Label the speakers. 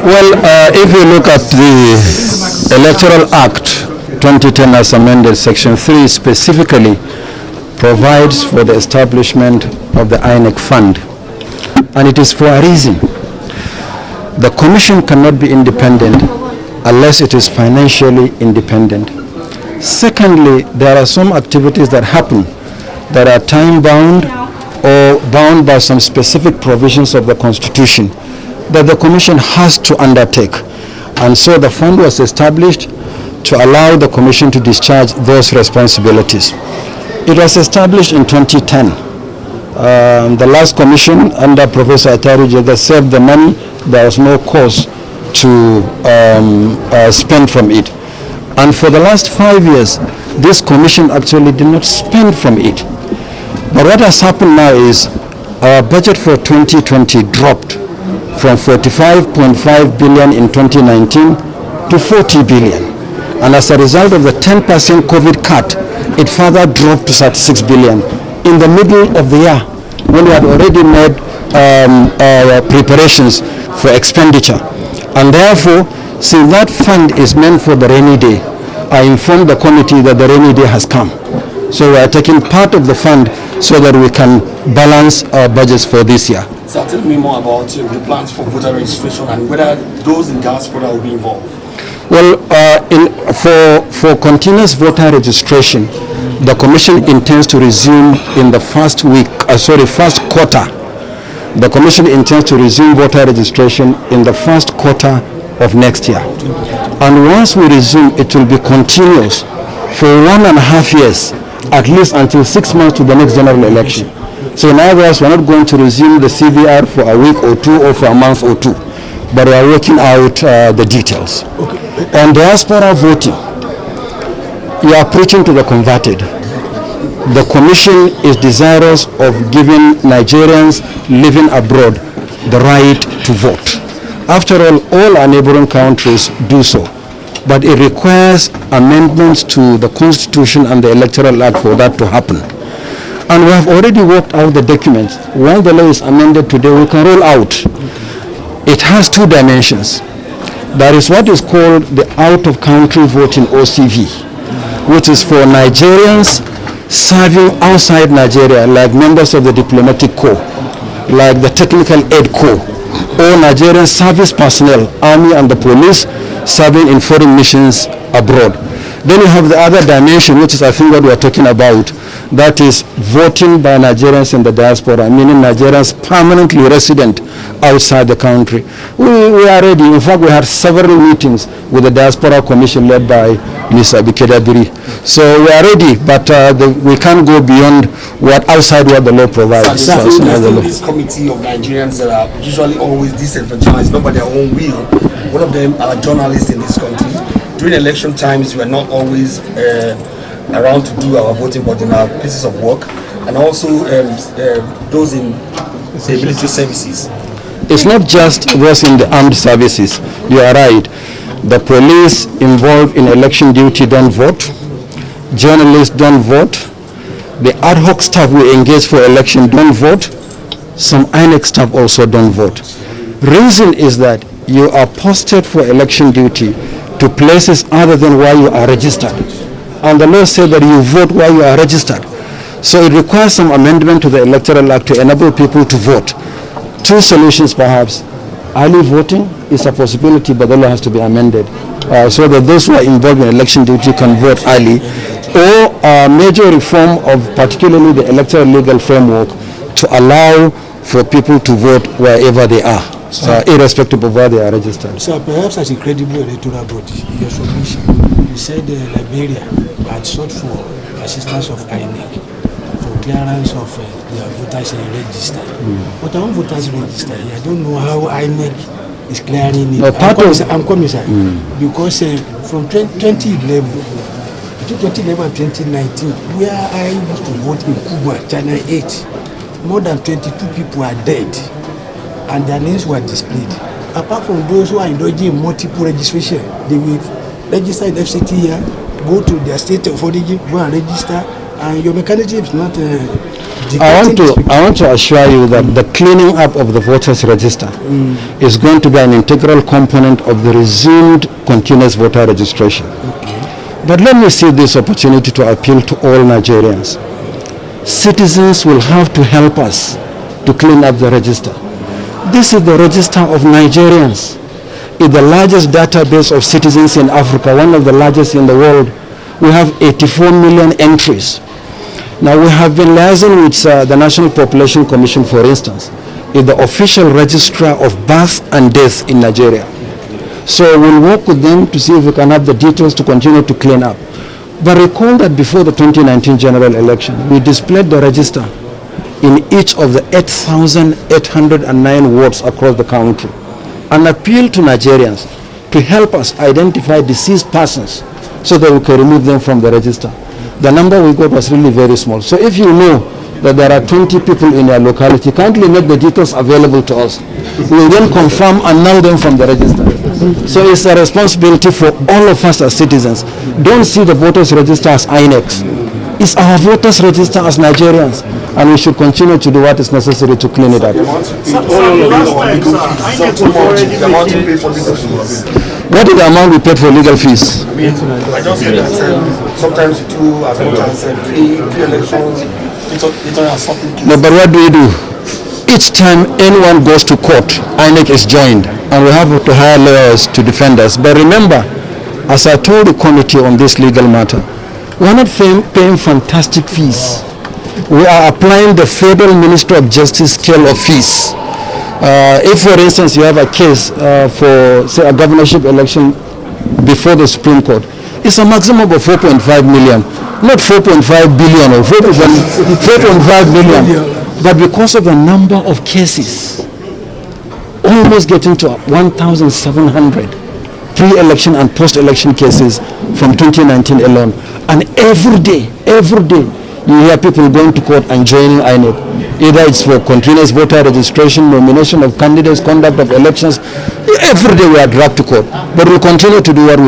Speaker 1: Well, if you look at the Electoral Act 2010 as amended, Section 3 specifically provides for the establishment of the Inec fund, and it is for a reason. The Commission cannot be independent unless it is financially independent. Secondly, there are some activities that happen that are time-bound or bound by some specific provisions of the Constitution that the Commission has to undertake. And so the fund was established to allow the Commission to discharge those responsibilities. It was established in 2010. The last Commission under Professor Atari Jega saved the money. There was no cause to spend from it. And for the last 5 years, this Commission actually did not spend from it. But what has happened now is our budget for 2020 dropped from 45.5 billion in 2019 to 40 billion. And as a result of the 10% COVID cut, it further dropped to 36 billion in the middle of the year when we had already made preparations for expenditure. And therefore, since that fund is meant for the rainy day, I informed the committee that the rainy day has come. So we are taking part of the fund so that we can balance our budgets for this year.
Speaker 2: So tell me more about the plans for voter registration and whether those in diaspora will be involved.
Speaker 1: Well, for continuous voter registration, the Commission intends to resume in the first quarter. The Commission intends to resume voter registration in the first quarter of next year. And once we resume, it will be continuous for 1.5 years, at least until 6 months to the next general election. So in other words, we're not going to resume the CVR for a week or two or for a month or two, but we are working out the details.
Speaker 3: Okay.
Speaker 1: On diaspora voting, you are preaching to the converted. The Commission is desirous of giving Nigerians living abroad the right to vote. After all our neighboring countries do so, but it requires amendments to the Constitution and the Electoral Act for that to happen. And we have already worked out the documents. Once the law is amended today, we can roll out. It has two dimensions. There is what is called the out-of-country voting, OCV, which is for Nigerians serving outside Nigeria, like members of the diplomatic corps, like the technical aid corps, or Nigerian service personnel, army and the police, serving in foreign missions abroad. Then you have the other dimension, which is I think what we are talking about, that is voting by Nigerians in the diaspora, meaning Nigerians permanently resident outside the country. We are ready. In fact, we had several meetings with the Diaspora Commission led by Ms. Abikedabiri. So we are ready, but we can't go beyond outside what the law provides.
Speaker 2: This committee of Nigerians that are usually always disenfranchised, not by their own will. One of them are journalists in this country. During election times, we are not always around to do our voting, but in our places of work, and also those in the military services.
Speaker 1: It's not just those in the armed services. You are right. The police involved in election duty don't vote. Journalists don't vote. The ad hoc staff we engage for election don't vote. Some Inec staff also don't vote. Reason is that you are posted for election duty to places other than where you are registered. And the law says that you vote where you are registered. So it requires some amendment to the Electoral Act to enable people to vote. Two solutions perhaps. Early voting is a possibility, but the law has to be amended so that those who are involved in election duty can vote early, or a major reform of particularly the electoral legal framework to allow for people to vote wherever they are, irrespective of where they are registered.
Speaker 3: So perhaps as a credible electoral body, your submission, you said Liberia had sought for assistance of Inec for clearance of their voters register. But our voters register, I don't know how Inec is clearing it.
Speaker 1: No,
Speaker 3: I'm coming, sir. Because from 2011 to 2011 and 2019, where I used to vote in Cuba, Channel 8, more than 22 people are dead, and their names were displayed. Apart from those who are indulging in multiple registration, they will register in FCT here, go to their state of origin, go and register, and your mechanism is not
Speaker 1: I want to assure you that the cleaning up of the voters register is going to be an integral component of the resumed continuous voter registration. But let me see this opportunity to appeal to all Nigerians. Citizens will have to help us to clean up the register. This is the register of Nigerians. It's the largest database of citizens in Africa, one of the largest in the world. We have 84 million entries. Now, we have been liaising with the National Population Commission, for instance, is the official registrar of birth and death in Nigeria. So we'll work with them to see if we can have the details to continue to clean up. But recall that before the 2019 general election, we displayed the register in each of the 8,809 wards across the country and appeal to Nigerians to help us identify deceased persons so that we can remove them from the register. The number we got was really very small. So if you know that there are 20 people in your locality, kindly make the details available to us. We will then confirm and null them from the register. So it's a responsibility for all of us as citizens. Don't see the voters register as Inec. It's our voters register as Nigerians, and we should continue to do what is necessary to clean it up. What is the amount we paid for legal fees?
Speaker 2: I mean, I just said that sometimes you do as much as pre-elections,
Speaker 1: No, but what do we do? Each time anyone goes to court, Inec is joined, and we have to hire lawyers to defend us. But remember, as I told the committee on this legal matter, we're not paying fantastic fees. We are applying the Federal Ministry of Justice scale of fees. If, for instance, you have a case for, say, a governorship election before the Supreme Court, it's a maximum of 4.5 million, not 4.5 billion or 4.5 million. But because of the number of cases, almost getting to 1,700 pre-election and post-election cases from 2019 alone. And every day, you hear people going to court and joining Inec. Either it's for continuous voter registration, nomination of candidates, conduct of elections. Every day we are dragged to court. But we'll continue to do what we